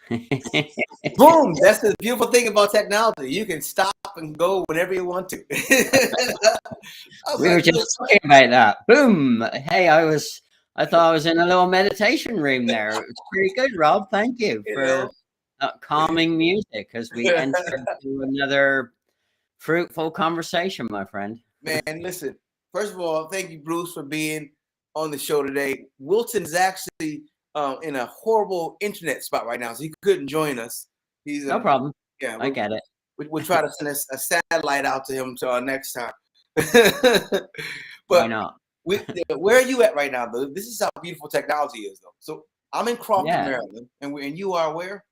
Boom! That's the beautiful thing about technology. You can stop and go whenever you want to. I was We were like, just talking about that. Boom. Hey, I thought I was in a little meditation room there. It was pretty good, Rob. Thank you you for know. that calming music as we enter into another fruitful conversation, my friend. Man, listen. First of all, thank you, Bruce, for being on the show today. Wilton is actually in a horrible internet spot right now, so he couldn't join us. He's No problem. yeah. I get it. We'll try to send a satellite out to him to next time. Why But not? where are you at right now, though? This is how beautiful technology is, though. So I'm in Crawford, Yeah. Maryland, and you are where?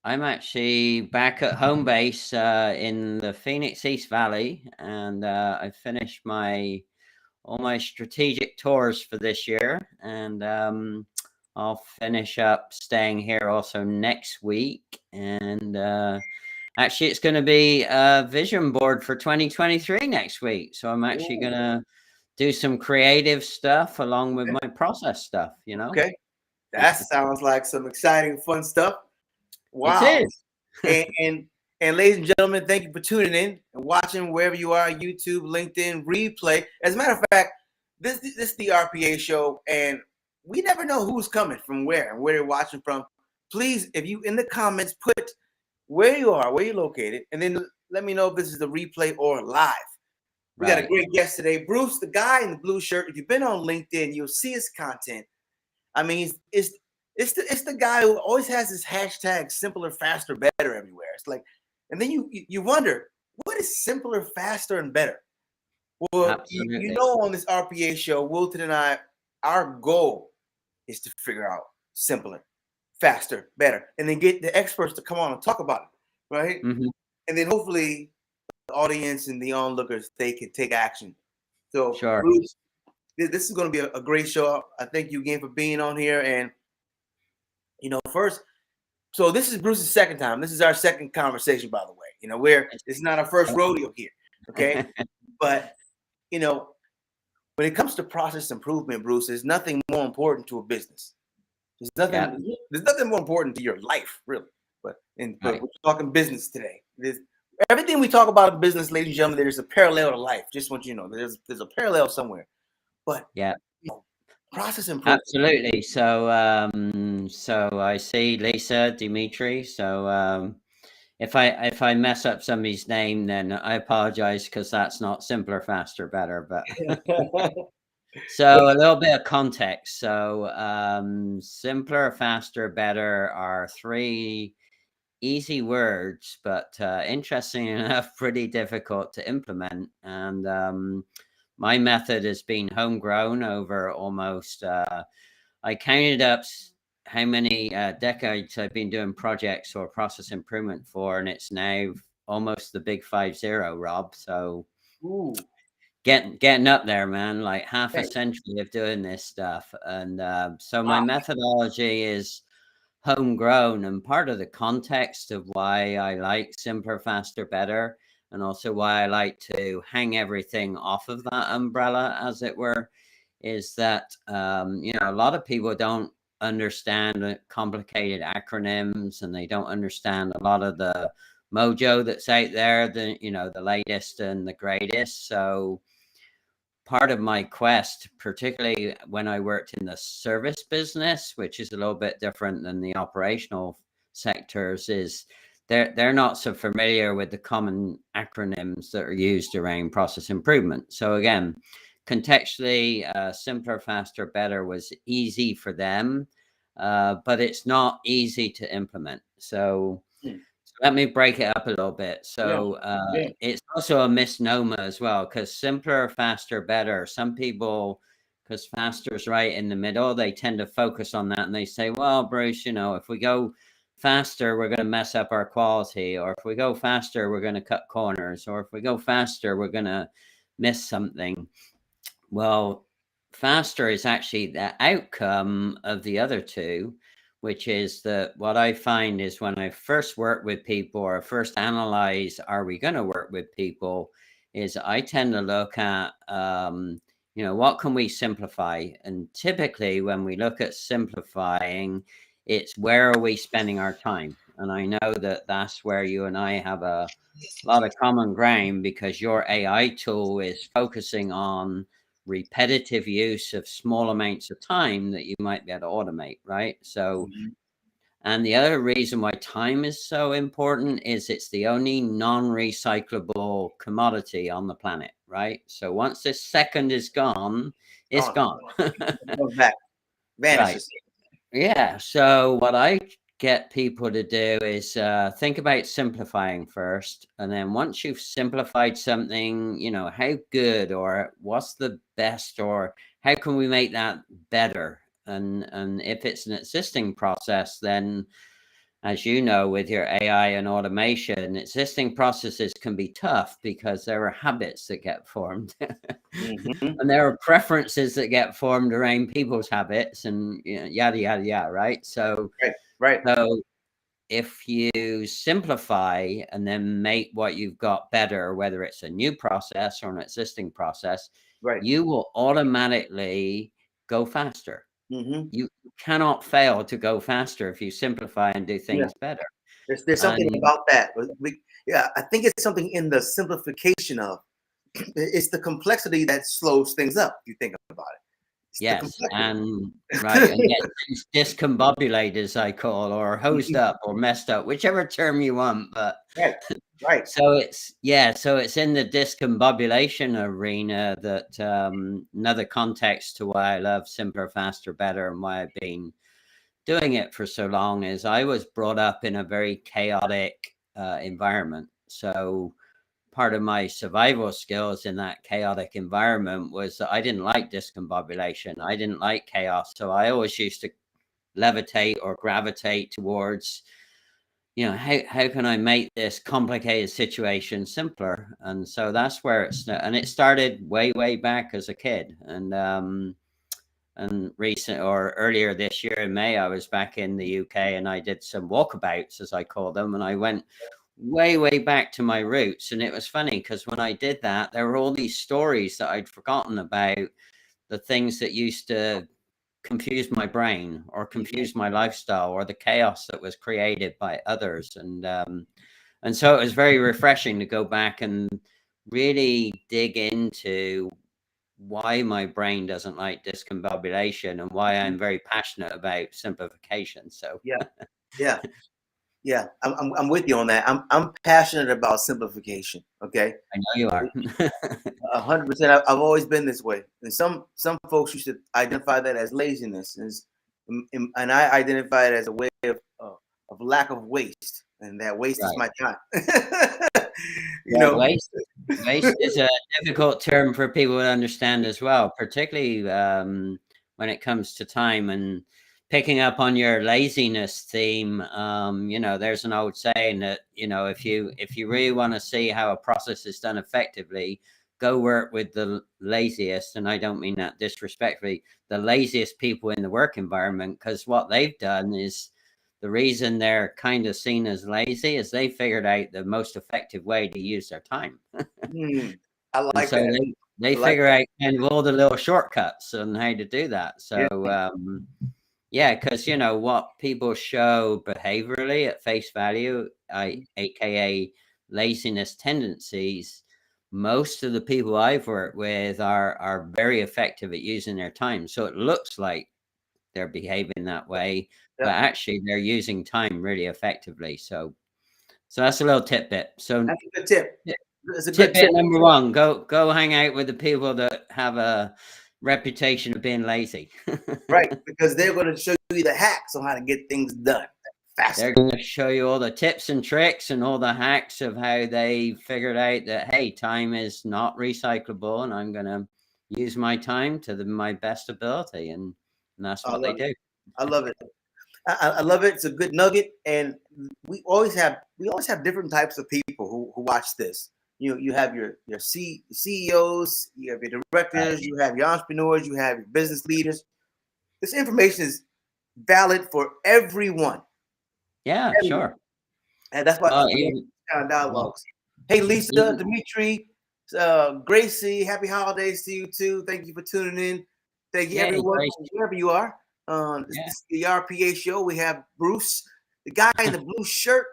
I'm actually back at home base in the Phoenix East Valley, and I finished all my strategic tours for this year, and I'll finish up staying here also next week. And actually, it's going to be a vision board for 2023 next week, so I'm actually going to do some creative stuff along with my process stuff. Okay, that sounds like some exciting, fun stuff. It Wow. is. And ladies and gentlemen, thank you for tuning in and watching wherever you are, YouTube, LinkedIn, replay. As a matter of fact, this is the RPA show, and we never know who's coming from where and where they're watching from. Please, if you in the comments, put where you are, where you're located, and then let me know if this is the replay or live. We got a great guest today, Bruce, the guy in the blue shirt. If you've been on LinkedIn, you'll see his content. I mean, it's the guy who always has this hashtag simpler, faster, better everywhere. It's like, and then you wonder, what is simpler, faster, and better? Well, you know, on this RPA show, Wilton and I, our goal is to figure out simpler, faster, better, and then get the experts to come on and talk about it, right? Mm-hmm. And then hopefully the audience and the onlookers, they can take action. So, Sure. Bruce, this is going to be a great show. I thank you again for being on here. And, first, so this is Bruce's second time. This is our second conversation, by the way. It's not our first rodeo here, okay? But, when it comes to process improvement, Bruce, there's nothing more important to a business. There's nothing more important to your life, really. But we're talking business today. Everything we talk about in business, ladies and gentlemen, there's a parallel to life. Just want you to know, there's a parallel somewhere. But process improvement. Absolutely. So I see Lisa, Dimitri. So if I mess up somebody's name, then I apologize because that's not simpler, faster, better. But so a little bit of context. So simpler, faster, better are three easy words, but interesting enough, pretty difficult to implement. And my method has been homegrown over almost, I counted up how many decades I've been doing projects or process improvement for, and it's now almost the big 50, Rob. So getting up there, man, like half a century of doing this stuff. And so my methodology is homegrown, and part of the context of why I like simpler, faster, better, and also why I like to hang everything off of that umbrella, as it were, is that a lot of people don't understand complicated acronyms, and they don't understand a lot of the mojo that's out there, the latest and the greatest. So part of my quest, particularly when I worked in the service business, which is a little bit different than the operational sectors, is they're not so familiar with the common acronyms that are used around process improvement. So again, contextually, simpler, faster, better was easy for them, but it's not easy to implement. So let me break it up a little bit. So it's also a misnomer as well, because simpler, faster, better. Some people, because faster is right in the middle, they tend to focus on that and they say, well, Bruce, if we go faster, we're going to mess up our quality. Or if we go faster, we're going to cut corners. Or if we go faster, we're going to miss something. Well, faster is actually the outcome of the other two, which is that what I find is when I first work with people or first analyze, are we going to work with people, is I tend to look at, what can we simplify? And typically when we look at simplifying, It's where are we spending our time? And I know that that's where you and I have a lot of common ground, because your AI tool is focusing on repetitive use of small amounts of time that you might be able to automate, right? So, and the other reason why time is so important is it's the only non-recyclable commodity on the planet, right? So once this second is gone, it's gone. Goes back, Right. vanishes. Yeah. So what I get people to do is think about simplifying first, and then once you've simplified something, how good or what's the best or how can we make that better? And if it's an existing process, then as you know, with your AI and automation, existing processes can be tough because there are habits that get formed. And there are preferences that get formed around people's habits and yada, yada, yada, right? So, Right. so if you simplify and then make what you've got better, whether it's a new process or an existing process, Right. you will automatically go faster. Mm-hmm. You cannot fail to go faster if you simplify and do things better. There's something And about that. I think it's something in the simplification of it's the complexity that slows things up. If you think about it, it's the yes, complexity. and right, and get things discombobulated, as I call, or hosed up or messed up, whichever term you want. But Right. so it's in the discombobulation arena that another context to why I love simpler, faster, better, and why I've been doing it for so long is I was brought up in a very chaotic environment. So part of my survival skills in that chaotic environment was that I didn't like discombobulation. I didn't like chaos. So I always used to levitate or gravitate towards, how can I make this complicated situation simpler? And so that's where it started way, way back as a kid. And recent or earlier this year in May, I was back in the UK and I did some walkabouts, as I call them. And I went way, way back to my roots. And it was funny because when I did that, there were all these stories that I'd forgotten about, the things that used to confuse my brain or confuse my lifestyle or the chaos that was created by others. And so it was very refreshing to go back and really dig into why my brain doesn't like discombobulation and why I'm very passionate about simplification. So Yeah. I'm with you on that. I'm passionate about simplification. Okay. I know you are. 100%. I've always been this way, and some folks used to identify that as laziness, and I identify it as a way of lack of waste, and that waste is my time. Waste is a difficult term for people to understand as well, particularly when it comes to time. And picking up on your laziness theme, there's an old saying that if you really want to see how a process is done effectively, go work with the laziest, and I don't mean that disrespectfully, the laziest people in the work environment, because what they've done is, the reason they're kind of seen as lazy is they figured out the most effective way to use their time. I like so that. they figure out kind of all the little shortcuts on how to do that. So because what people show behaviorally at face value, aka laziness tendencies, most of the people I've worked with are very effective at using their time. So it looks like they're behaving that way, but actually they're using time really effectively. So that's a little tidbit. So that's a good tip. It's a good tidbit tip. number one: go hang out with the people that have a reputation of being lazy. Right, because they're going to show you the hacks on how to get things done faster. They're going to show you all the tips and tricks and all the hacks of how they figured out that, hey, time is not recyclable, and I'm going to use my time to my best ability, and that's what they do. I love it. I love it. It's a good nugget, and we always have different types of people who watch this. You have your CEOs, you have your directors, you have your entrepreneurs, you have your business leaders. This information is valid for everyone. Yeah, sure. And that's why I love kind of dialogues. Hey, Lisa, Dimitri, Gracie, happy holidays to you too. Thank you for tuning in. Thank you, everyone, wherever you are. This Yeah, is the RPA Show. We have Bruce, the guy in the blue shirt.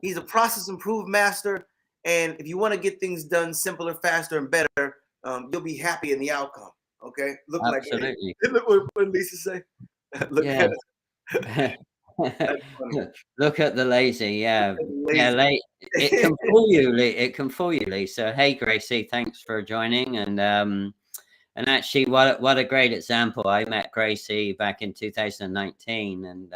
He's a process improved master. And if you want to get things done simpler, faster, and better, you'll be happy in the outcome. Okay? Look like absolutely. look what Lisa say. Look Yeah. at it. That's funny. Look at the lazy. Yeah. Yeah. Lazy. It can fool you. It can fool you, Lisa. Hey, Gracie, thanks for joining. And actually, what a great example. I met Gracie back in 2019, and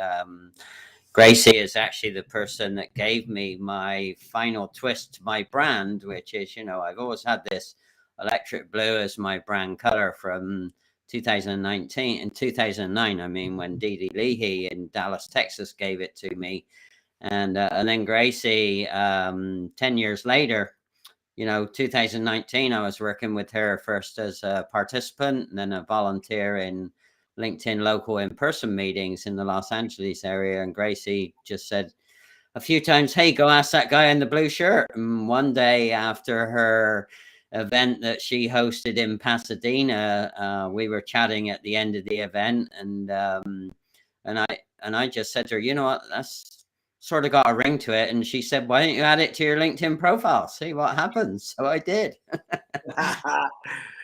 Gracie is actually the person that gave me my final twist to my brand, which is, I've always had this electric blue as my brand color from 2019 and 2009. I mean, when Dee Dee Leahy in Dallas, Texas gave it to me. And then Gracie, 10 years later, 2019, I was working with her first as a participant and then a volunteer in LinkedIn local in-person meetings in the Los Angeles area. And Gracie just said a few times, hey, go ask that guy in the blue shirt. And one day after her event that she hosted in Pasadena, we were chatting at the end of the event. And I just said to her, you know what, that's sort of got a ring to it. And she said, why don't you add it to your LinkedIn profile? See what happens. So I did.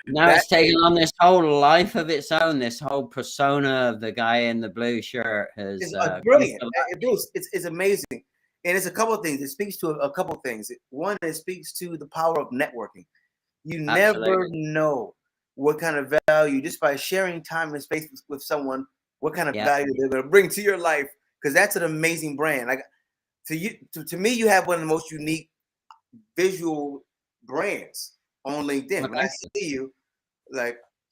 Now That it's taken on this whole life of its own. This whole persona of the guy in the blue shirt has is come brilliant. to life. Bruce, it's amazing. And it's a couple of things. It speaks to a couple of things. One, it speaks to the power of networking. You never Absolutely. know what kind of value, just by sharing time and space with someone, what kind of Yeah. value they're going to bring to your life. Because that's an amazing brand. Like to me, you have one of the most unique visual brands on LinkedIn. Well, When I thank you. see you,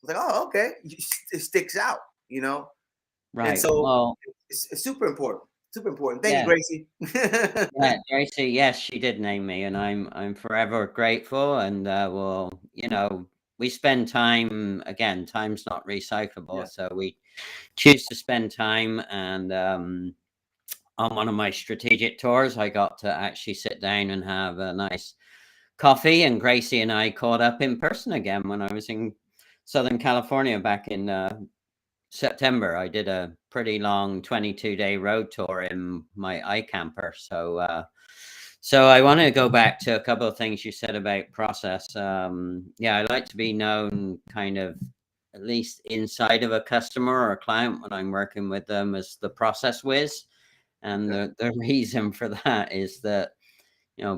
oh, okay, it sticks out, and Right. so Well, it's super important. Super important. Thank you, yeah. Gracie. Yeah, Tracy, yes, she did name me, and I'm forever grateful. And well, we spend time again. Time's not recyclable, Yeah. so we choose to spend time. And on one of my strategic tours, I got to actually sit down and have a nice coffee. And Gracie and I caught up in person again when I was in Southern California back in September. I did a pretty long 22-day road tour in my iCamper. So I want to go back to a couple of things you said about process. Yeah, I like to be known kind of at least inside of a customer or a client when I'm working with them as the process whiz. And Okay. the reason for that is that,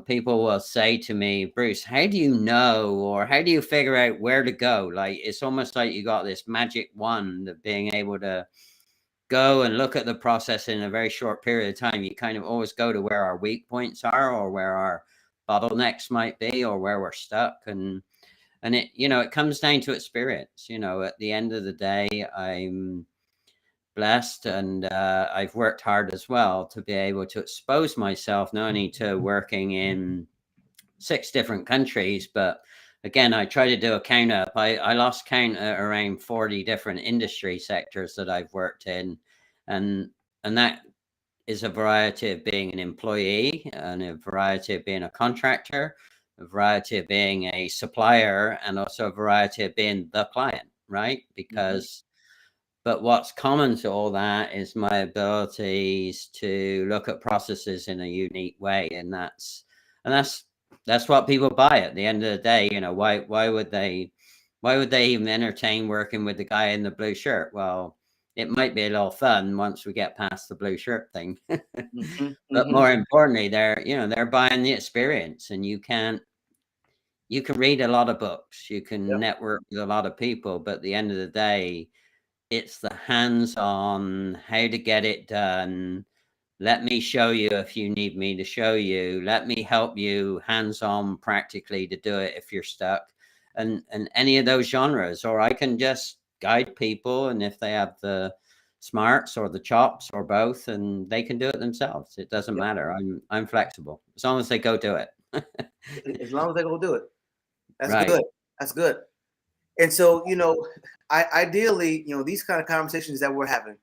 people will say to me, Bruce, how do you know, or how do you figure out where to go? Like, it's almost like you got this magic wand of being able to go and look at the process in a very short period of time. You kind of always go to where our weak points are, or where our bottlenecks might be, or where we're stuck. And it comes down to experience. At the end of the day, I'm blessed, and I've worked hard as well to be able to expose myself not only to working in 6 different countries, but again, I try to do a count up. I lost count at around 40 different industry sectors that I've worked in. And that is a variety of being an employee, and a variety of being a contractor, a variety of being a supplier, and also a variety of being the client, right? But what's common to all that is my abilities to look at processes in a unique way. And that's what people buy at the end of the day. Why would they even entertain working with the guy in the blue shirt? Well, it might be a little fun once we get past the blue shirt thing. Mm-hmm, But mm-hmm. more importantly, they're buying the experience. And you can read a lot of books, you can Yep. network with a lot of people, but at the end of the day, it's the hands-on, how to get it done. Let me show you if you need me to show you. Let me help you hands-on practically to do it if you're stuck. And any of those genres. Or I can just guide people, and if they have the smarts or the chops or both, and they can do it themselves. It doesn't Yep. matter. I'm flexible. As long as they go do it. As long as they go do it, that's Right. good. That's good. And so, ideally, these kind of conversations that we're having,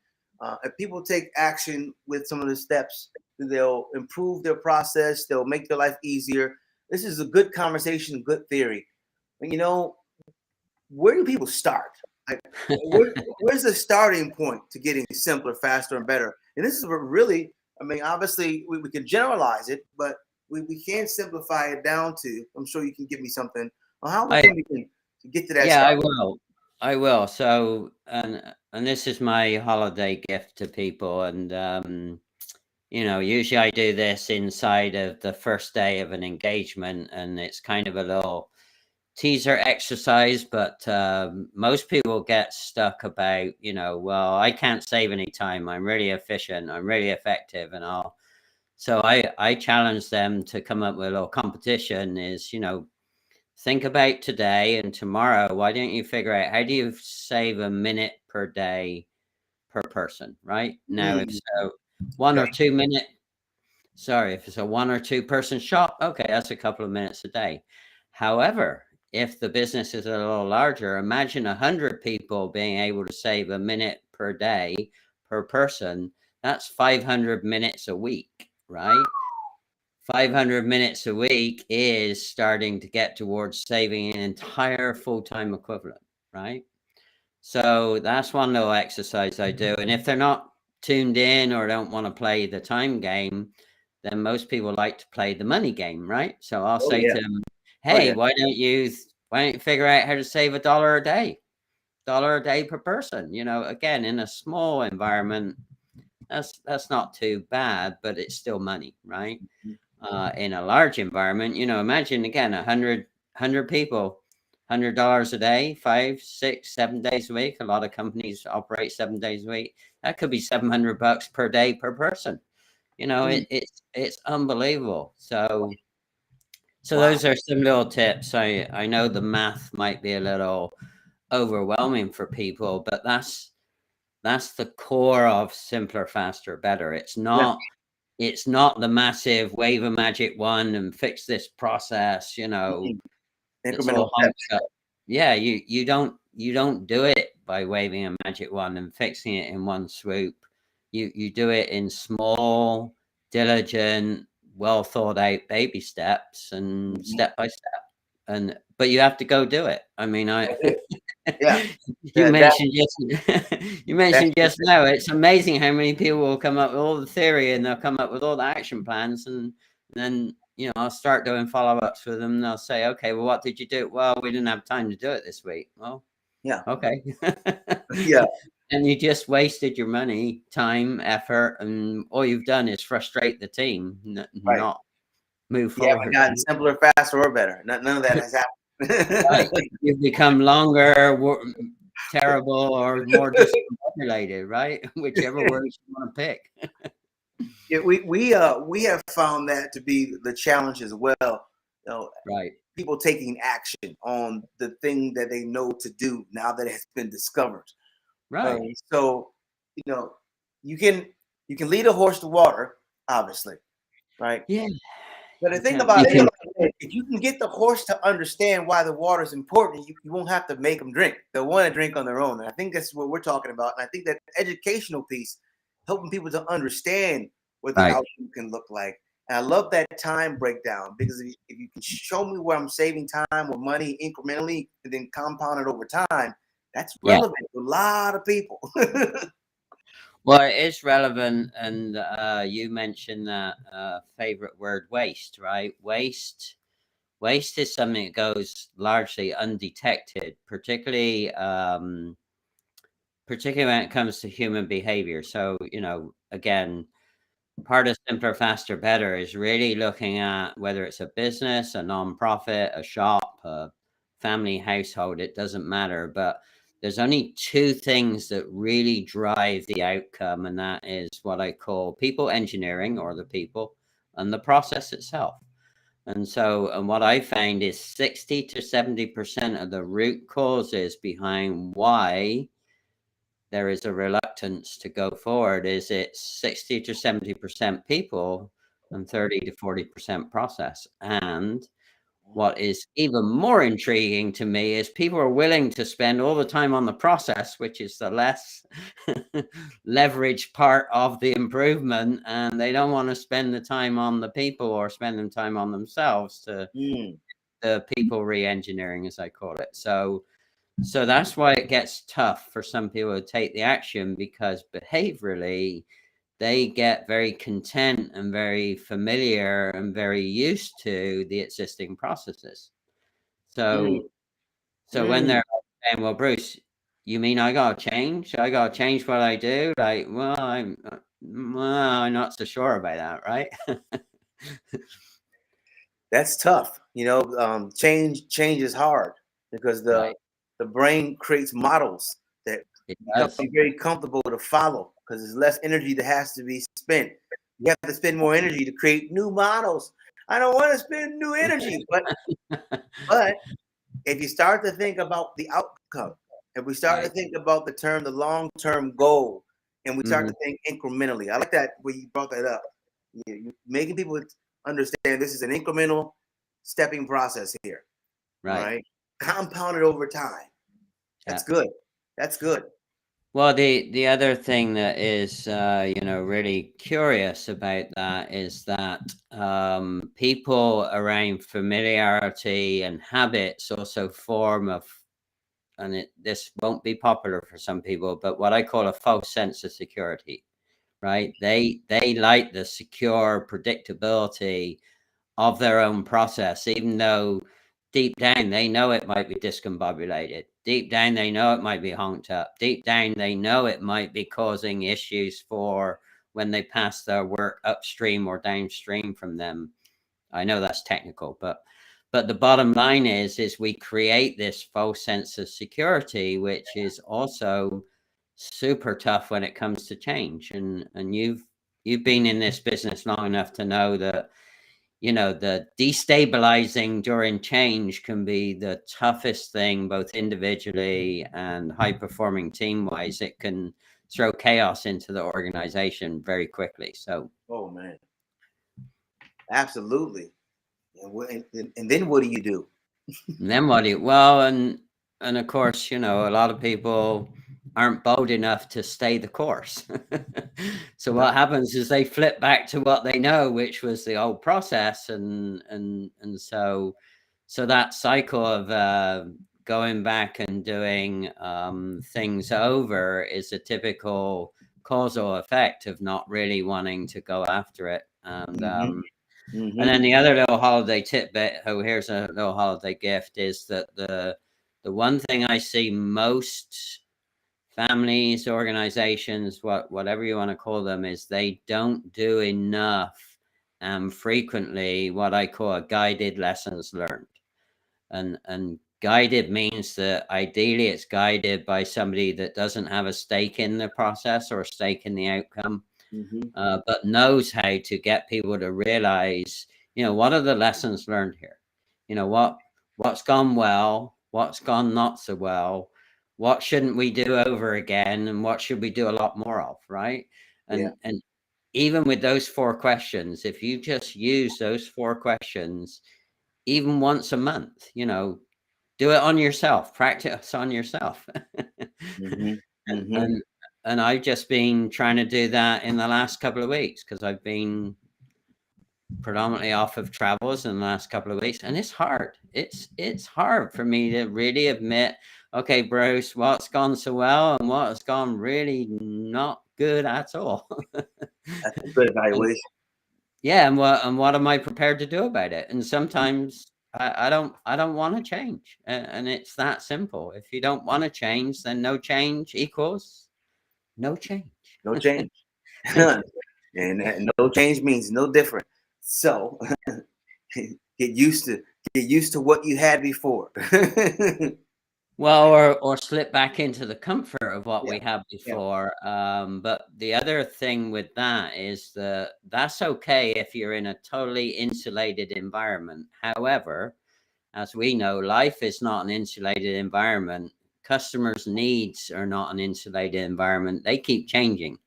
if people take action with some of the steps, they'll improve their process. They'll make their life easier. This is a good conversation, good theory. And where do people start? Like, where's the starting point to getting simpler, faster, and better? And this is what really, I mean, obviously we can generalize it, but we can simplify it down to, I'm sure you can give me something on how I we can get to that Yeah, I start. will. I will. So, and this is my holiday gift to people. And usually I do this inside of the first day of an engagement, and it's kind of a little teaser exercise. But most people get stuck about, well, I can't save any time. I'm really efficient. I'm really effective, and I'll. So I challenge them to come up with a little competition. Is think about today and tomorrow. Why don't you figure out how do you save a minute per day per person, right? Now, if Mm, so, 1 or 2 minute, if it's a 1 or 2 person shop, okay, that's a couple of minutes a day. However, if the business is a little larger, imagine 100 people being able to save a minute per day per person. That's 500 minutes a week, right? 500 minutes a week is starting to get towards saving an entire full-time equivalent, right? So that's one little exercise I do. And if they're not tuned in or don't want to play the time game, then most people like to play the money game, right? So I'll oh say yeah, to them, oh hey, yeah. why don't you figure out how to save $1 a day per person? Again, in a small environment, that's not too bad, but it's still money, right? In a large environment, imagine again, 100 people, $100 a day, 5, 6, 7 days a week. A lot of companies operate 7 days a week. That could be $700 per day per person. Mm, It's unbelievable. So wow. those are some little tips. I know the math might be a little overwhelming for people, but that's the core of simpler, faster, better. Yeah. It's not the massive wave a magic wand and fix this process, Mm, that's incremental all steps. humped up. Yeah, you don't do it by waving a magic wand and fixing it in one swoop. You do it in small, diligent, well thought out baby steps and Mhm. step by step. But you have to go do it. I mean, That's it. Yeah. you That mentioned just you that's mentioned just now, it's amazing how many people will come up with all the theory and they'll come up with all the action plans, and then I'll start doing follow-ups with them, and they'll say, okay, well, what did you do? Well, we didn't have time to do it this week. Well, yeah. okay. Yeah. And you just wasted your money, time, effort, and all you've done is frustrate the team, Right. not move You haven't forward. gotten simpler, faster, or better. None of that has Right. happened. You've become longer, terrible, or more discombobulated, right? Whichever words you want to pick. Yeah, we have found that to be the challenge as well. Right. People taking action on the thing that they know to do now that it has been discovered. Right. So you know, you can lead a horse to water, obviously, right? Yeah. But the You thing can. You about it can. is, if you can get the horse to understand why the water is important, you won't have to make them drink. They'll want to drink on their own. And I think that's what we're talking about. And I think that educational piece, helping people to understand what the Right. outcome can look like. And I love that time breakdown, because if you can show me where I'm saving time or money incrementally and then compound it over time, that's Yeah. relevant to a lot of people. Well, it is relevant, and you mentioned that favorite word, waste. Right. Waste is something that goes largely undetected, particularly when it comes to human behavior. So, again, part of simpler, faster, better is really looking at whether it's a business, a nonprofit, a shop, a family household, it doesn't matter. But there's only two things that really drive the outcome, and that is what I call people engineering, or the people, and the process itself. And what I find is 60 to 70% of the root causes behind why there is a reluctance to go forward is it's 60 to 70% people and 30 to 40% process. And what is even more intriguing to me is people are willing to spend all the time on the process, which is the less leveraged part of the improvement, and they don't want to spend the time on the people or spend the time on themselves to Mm, the people re-engineering, as I call it. So So that's why it gets tough for some people to take the action, because behaviorally they get very content and very familiar and very used to the existing processes. So, so when they're saying, "Well, Bruce, you mean I gotta change? I gotta change what I do?" Like, well, I'm not so sure about that, right? That's tough. Change is hard because Right. the brain creates models that It become does. very comfortable to follow because there's less energy that has to be spent. You have to spend more energy to create new models. I don't want to spend new energy, but if you start to think about the outcome, if we start to Right. think about the long-term goal, and we start Mhm. to think incrementally, I like that when you brought that up. You're making people understand this is an incremental stepping process here. All Right. right, compounded over time. That's Yeah. good. That's good. Well, the other thing that is, really curious about that is that people around familiarity and habits also form a, and this won't be popular for some people, but what I call a false sense of security, right? They like the secure predictability of their own process, even though deep down they know it might be discombobulated. Deep down they know it might be honked up. Deep down they know it might be causing issues for when they pass their work upstream or downstream from them. I know that's technical, but the bottom line is we create this false sense of security, which is also super tough when it comes to change. And you've been in this business long enough to know that, the destabilizing during change can be the toughest thing, both individually and high performing team wise. It can throw chaos into the organization very quickly. So, Oh man, absolutely. And then what do you do? and then what do you, well, and of course, a lot of people aren't bold enough to stay the course. So Yep. what happens is they flip back to what they know, which was the old process, and so that cycle of going back and doing things over is a typical causal effect of not really wanting to go after it. And Mm-hmm. and Mm-hmm. then the other little holiday tidbit, oh, here's a little holiday gift, is that the one thing I see most families, organizations, whatever you want to call them, is they don't do enough frequently what I call a guided lessons learned. And guided means that ideally it's guided by somebody that doesn't have a stake in the process or a stake in the outcome, Mm-hmm. but knows how to get people to realize, what are the lessons learned here? What's gone well, what's gone not so well, what shouldn't we do over again, and what should we do a lot more of, right? Yeah. And even with those 4 questions, if you just use those 4 questions, even once a month, do it on yourself, practice on yourself. Mm-hmm. Mm-hmm. and and I've just been trying to do that in the last couple of weeks because I've been predominantly off of travels in the last couple of weeks, and it's hard. It's hard for me to really admit, okay, Bruce, what's gone so well and what has gone really not good at all. That's a good And evaluation. yeah, and what am I prepared to do about it? And sometimes I don't want to change, and it's that simple. If you don't want to change, then no change equals no change. No change. And no change means no different. So get used to what you had before. Well, or slip back into the comfort of what Yeah. we had Yeah. before. But the other thing with that is that that's okay if you're in a totally insulated environment. However, as we know, life is not an insulated environment. Customers' needs are not an insulated environment. They keep changing.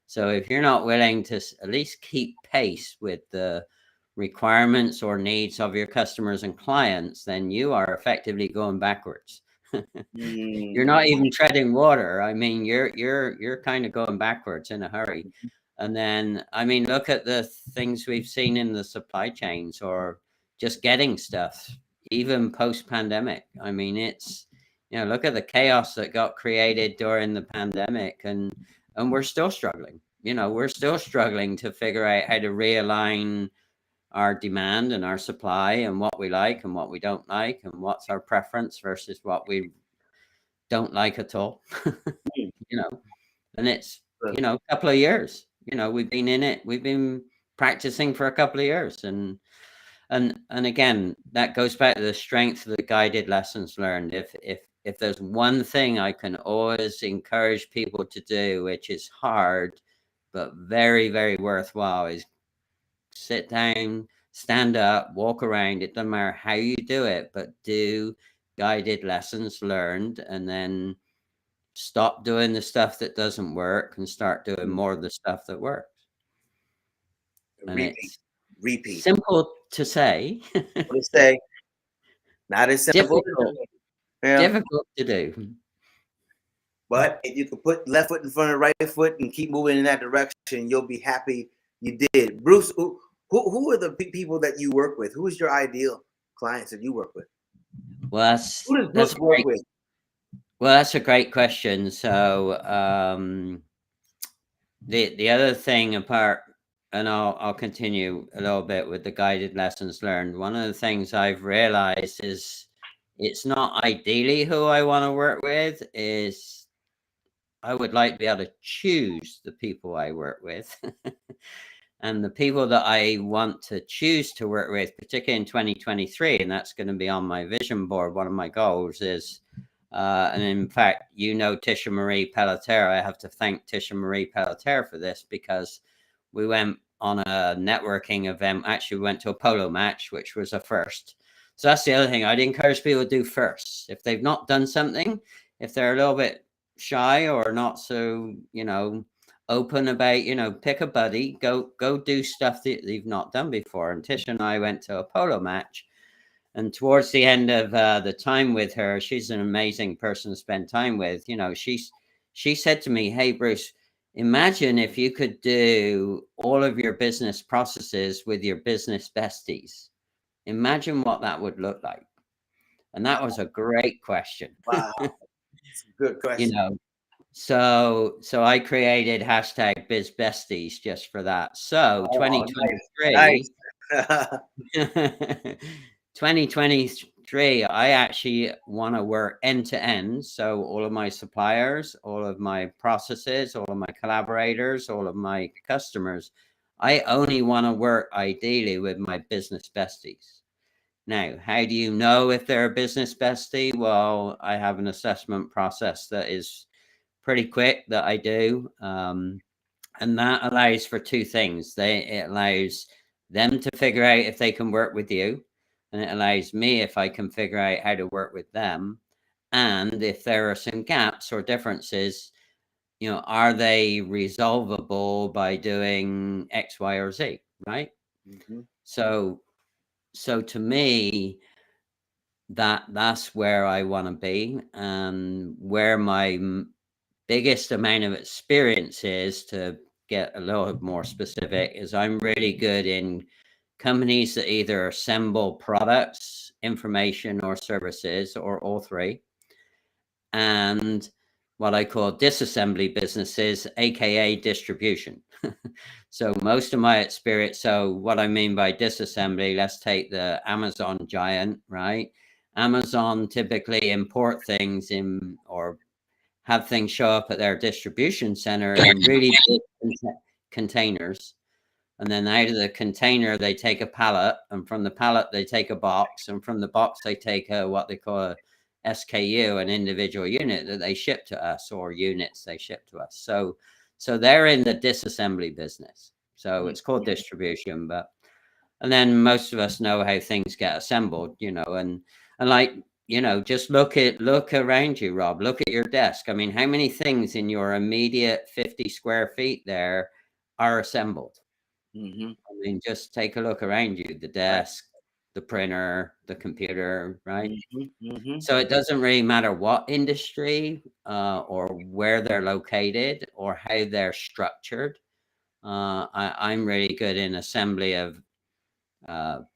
So if you're not willing to at least keep pace with the requirements or needs of your customers and clients, then you are effectively going backwards. You're not Mm. even treading water. I mean, you're kind of going backwards in a hurry. And then, I mean, look at the things we've seen in the supply chains or just getting stuff, even post pandemic. I mean, look at the chaos that got created during the pandemic, and we're still struggling. We're still struggling to figure out how to realign our demand and our supply, and what we like and what we don't like, and what's our preference versus what we don't like at all. And it's, a couple of years, we've been in it, we've been practicing for a couple of years, and again, that goes back to the strength of the guided lessons learned. If there's one thing I can always encourage people to do, which is hard but very, very worthwhile, is sit down, stand up, walk around. It doesn't matter how you do it, but do guided lessons learned, and then stop doing the stuff that doesn't work and start doing more of the stuff that works. And repeat. Simple to say. Not as simple. Difficult to do. But if you can put left foot in front of right foot and keep moving in that direction, you'll be happy you did. Bruce, who are the people that you work with? Who is your ideal clients that you work with? Well, that's work with? Well, that's a great question. So the other thing apart, and I'll continue a little bit with the guided lessons learned. One of the things I've realized is it's not ideally who I want to work with. Is I would like to be able to choose the people I work with. And the people that I want to choose to work with, particularly in 2023, and that's going to be on my vision board, one of my goals is, and in fact, Tisha Marie Pelletier, I have to thank Tisha Marie Pelletier for this, because we went on a networking event. Actually, we went to a polo match, which was a first. So that's the other thing I'd encourage people to do first. If they've not done something, if they're a little bit shy or not so, open about, pick a buddy, go do stuff that you've not done before. And Tish and I went to a polo match, and towards the end of the time with her, she's an amazing person to spend time with. She said to me, "Hey, Bruce, imagine if you could do all of your business processes with your business besties. Imagine what that would look like." And that was a great question. Wow. Good question. So I created hashtag BizBesties just for that. So 2023, nice. 2023, I actually want to work end to end. So all of my suppliers, all of my processes, all of my collaborators, all of my customers, I only want to work ideally with my business besties. Now, how do you know if they're a business bestie? Well, I have an assessment process that is pretty quick that I do. And that allows for two things. It allows them to figure out if they can work with you, and it allows me if I can figure out how to work with them. And if there are some gaps or differences, are they resolvable by doing X, Y, or Z, right? Mm-hmm. So to me, that's where I want to be, and where my biggest amount of experience is, to get a little more specific, is I'm really good in companies that either assemble products, information, or services, or all three, and what I call disassembly businesses, aka distribution. So most of my experience, so what I mean by disassembly, let's take the Amazon giant, right? Amazon typically import things in, or have things show up at their distribution center in really big containers. And then out of the container, they take a pallet, and from the pallet, they take a box, and from the box, they take what they call a SKU, an individual unit that they ship to us, or units they ship to us. So they're in the disassembly business. So it's called distribution, and then most of us know how things get assembled, and like, just look around you, Rob. Look at your desk. I mean, how many things in your immediate 50 square feet there are assembled? Mm-hmm. I mean, just take a look around you, the desk, the printer, the computer, right? Mm-hmm. Mm-hmm. So it doesn't really matter what industry or where they're located or how they're structured. I'm really good in assembly of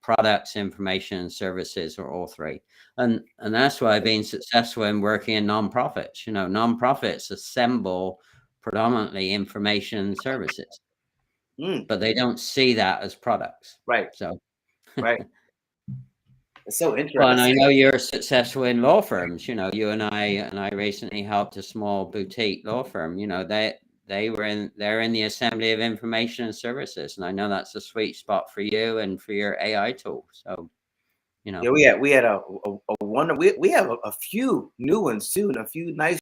products, information, and services, or all three. And that's why I've been successful in working in nonprofits. Nonprofits assemble predominantly information and services, but they don't see that as products. Right. So, Right. It's so well, and interesting. I know you're successful in law firms. You and I recently helped a small boutique law firm. They're in the assembly of information and services, and I know that's a sweet spot for you and for your AI tool. So, Yeah, we had a wonder. We have a few new ones too, and a few nice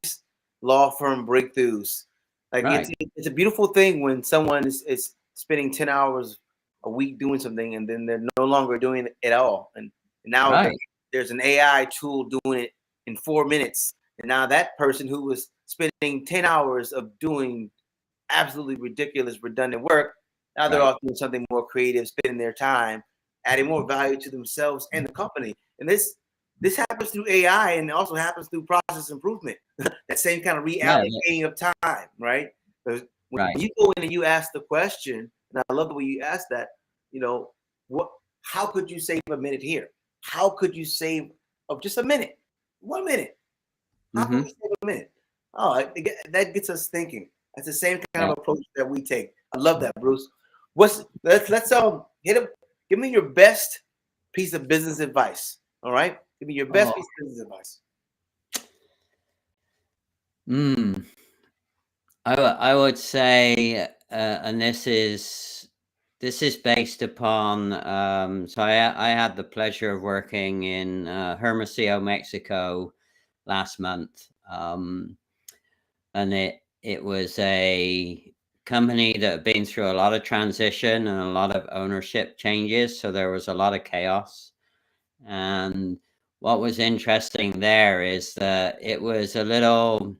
law firm breakthroughs. Like right, it's a beautiful thing when someone is spending 10 hours a week doing something, and then they're no longer doing it at all. And now right, there's an AI tool doing it in 4 minutes. And now that person who was spending 10 hours of doing absolutely ridiculous, redundant work, now they're right. off doing something more creative, spending their time, adding more value to themselves and the company. And this happens through AI, and it also happens through process improvement. That same kind of Yeah, reallocating of time, right? Because when right. you go in and you ask the question, and I love the way you ask that, what? How could you save a minute here? How could you save of just a minute, 1 minute? How could we save a minute? Oh, that gets us thinking. That's the same kind Yeah. of approach that we take. I love that, Bruce. Let's hit him. Give me your best piece of business advice. All right, give me your best piece of business advice. I would say, and this is based upon. So I had the pleasure of working in Hermosillo, Mexico, last month, and it was a company that had been through a lot of transition and a lot of ownership changes. So there was a lot of chaos. And what was interesting there is that it was a little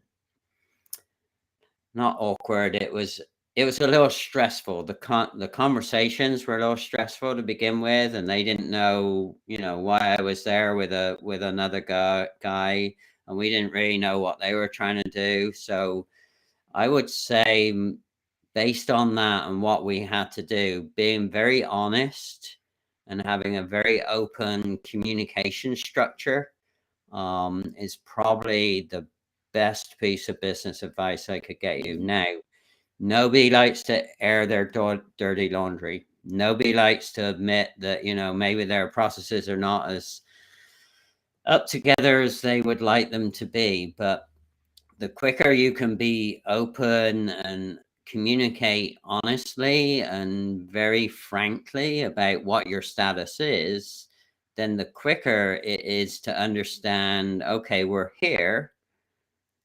not awkward. It was a little stressful. The conversations were a little stressful to begin with, and they didn't know, why I was there with another guy, and we didn't really know what they were trying to do. So I would say, based on that and what we had to do, being very honest and having a very open communication structure is probably the best piece of business advice I could get you. Now, nobody likes to air their dirty laundry. Nobody likes to admit that, maybe their processes are not as up together as they would like them to be. But the quicker you can be open and communicate honestly and very frankly about what your status is, then the quicker it is to understand, okay, we're here.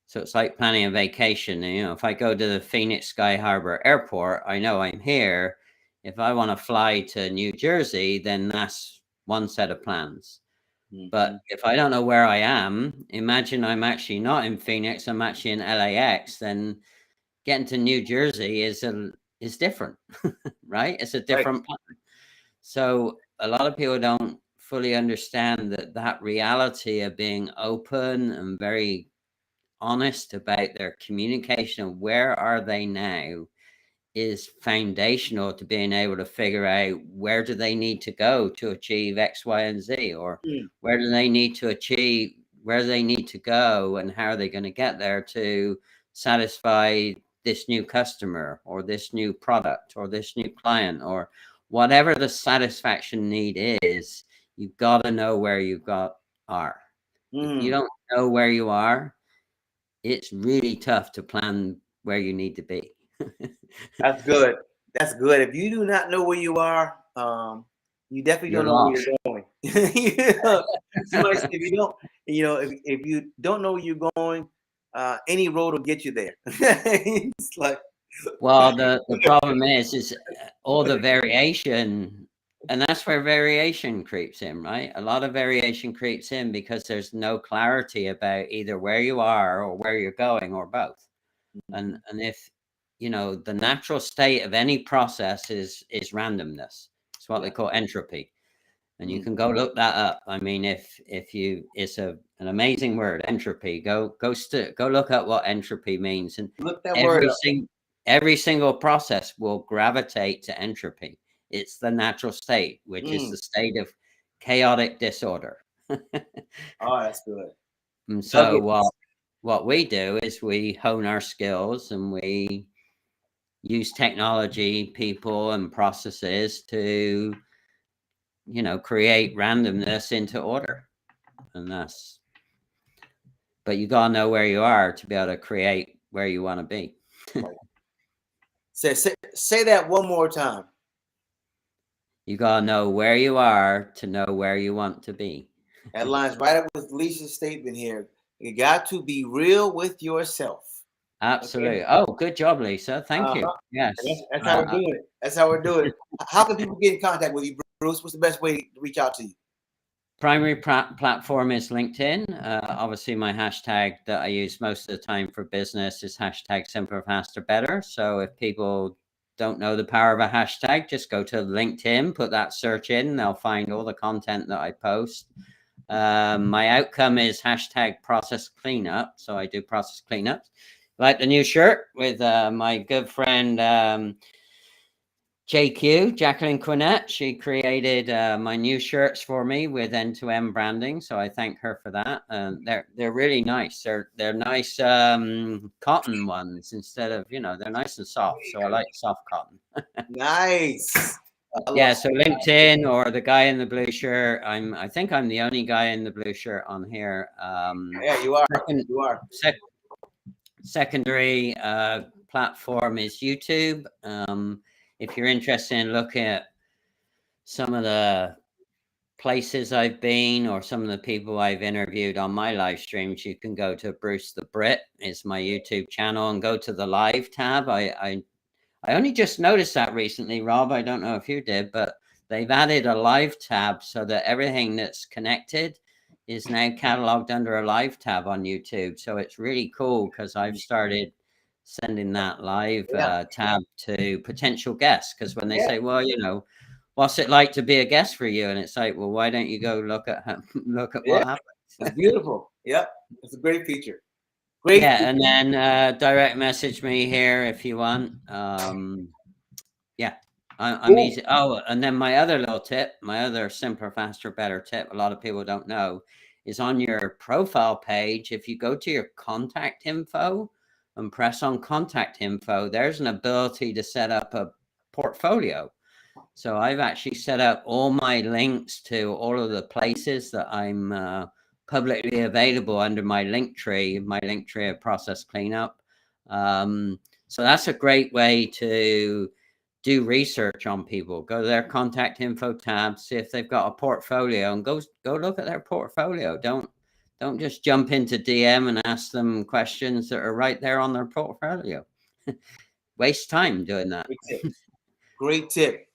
So it's like planning a vacation. If I go to the Phoenix Sky Harbor Airport, I know I'm here. If I want to fly to New Jersey, then that's one set of plans. But if I don't know where I am, imagine I'm actually not in Phoenix, I'm actually in LAX, then getting to New Jersey is different, right? It's a different plan. So a lot of people don't fully understand that reality of being open and very honest about their communication and where are they now is foundational to being able to figure out where do they need to go to achieve X, Y, and Z, or where do they need to go and how are they going to get there to satisfy this new customer or this new product or this new client or whatever the satisfaction need is. You've got to know where you are. If you don't know where you are, it's really tough to plan where you need to be. That's good. That's good. If you do not know where you are, you definitely don't know where you're going. Somebody said if you don't, if you don't know where you're going, any road will get you there. It's like, well, the problem is all the variation, and that's where variation creeps in, right? A lot of variation creeps in because there's no clarity about either where you are or where you're going or both. And if the natural state of any process is randomness. It's what they call entropy. And you can go look that up. I mean, if you, it's an amazing word, entropy. Go look up what entropy means, and look that word up. every single process will gravitate to entropy. It's the natural state, which is the state of chaotic disorder. Oh, that's good. And so what we do is we hone our skills and we use technology, people, and processes to, create randomness into order. And but you gotta know where you are to be able to create where you want to be. Say that one more time. You gotta know where you are to know where you want to be. That lines right up with Lisa's statement here. You got to be real with yourself. Absolutely. Okay. Oh, good job, Lisa. Thank you. Yes. That's how we're doing it. That's how we're doing it. How can people get in contact with you, Bruce? What's the best way to reach out to you? Primary platform is LinkedIn. Obviously, my hashtag that I use most of the time for business is hashtag simpler, faster, better. So if people don't know the power of a hashtag, just go to LinkedIn, put that search in, they'll find all the content that I post. My outcome is hashtag process cleanup. So I do process cleanups. Like the new shirt with my good friend JQ, Jacqueline Quinnett. She created my new shirts for me with end-to-end branding, so I thank her for that. They're really nice. They're nice cotton ones instead of, they're nice and soft. So I like soft cotton. Nice. Yeah, so LinkedIn or the guy in the blue shirt. I think I'm the only guy in the blue shirt on here. Yeah, you are. You are. Secondary platform is YouTube. If you're interested in looking at some of the places I've been or some of the people I've interviewed on my live streams, you can go to Bruce the Brit. It's my YouTube channel and go to the live tab. I only just noticed that recently, Rob. I don't know if you did, but they've added a live tab so that everything that's connected is now cataloged under a live tab on YouTube. So it's really cool because I've started sending that live tab to potential guests. Because when they say, well, what's it like to be a guest for you? And it's like, well, why don't you go look at what happens? It's beautiful. Yep. It's a great feature. Great. Yeah. And then direct message me here if you want. Yeah. I'm easy. Oh, and then my other little tip, my other simpler, faster, better tip, a lot of people don't know, is on your profile page. If you go to your contact info and press on contact info, there's an ability to set up a portfolio. So I've actually set up all my links to all of the places that I'm publicly available under my link tree of process cleanup. So that's a great way to do research on people. Go to their contact info tab, see if they've got a portfolio, and go look at their portfolio. Don't just jump into DM and ask them questions that are right there on their portfolio. Waste time doing that. Great tip.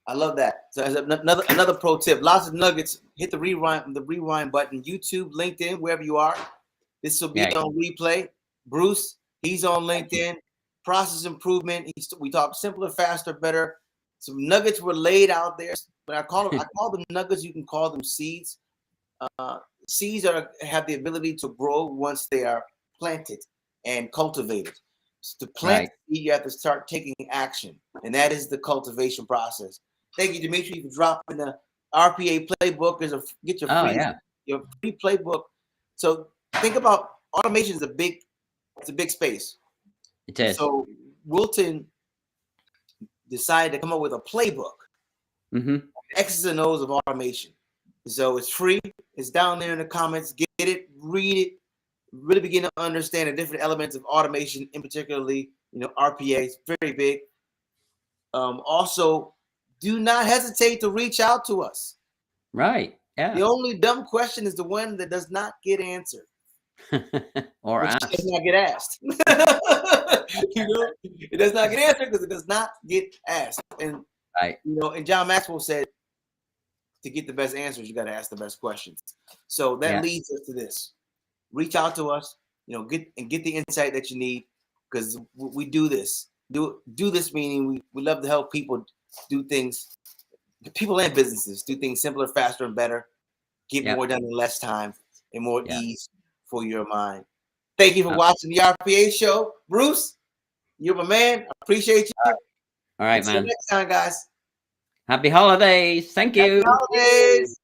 I love that. So as another pro tip, lots of nuggets. Hit the rewind button. YouTube, LinkedIn, wherever you are. This will be on replay. Bruce, he's on LinkedIn. Process improvement. We talk simpler, faster, better. Some nuggets were laid out there, but I call them nuggets. You can call them seeds. Seeds have the ability to grow once they are planted and cultivated. So to plant, you have to start taking action, and that is the cultivation process. Thank you, Dimitri, for dropping the RPA playbook. Get your free playbook. So think about automation is a big space. It is. So Wilton decided to come up with a playbook, X's and O's of automation. So it's free. It's down there in the comments. Get it, read it, really begin to understand the different elements of automation, in particularly, RPA is very big. Also, do not hesitate to reach out to us. Right. Yeah. The only dumb question is the one that does not get answered. Or asked. Does not get asked. It does not get answered because it does not get asked. And and John Maxwell said, to get the best answers, you got to ask the best questions. So that leads us to this. Reach out to us, get the insight that you need, because we do this. Do this meaning we love to help people do things, people and businesses do things simpler, faster, and better. Get more done in less time and more ease for your mind. Thank you for watching the RPA show. Bruce, you're my man. I appreciate you. All right, man. Until next time, guys. Happy holidays. Thank you. Happy holidays.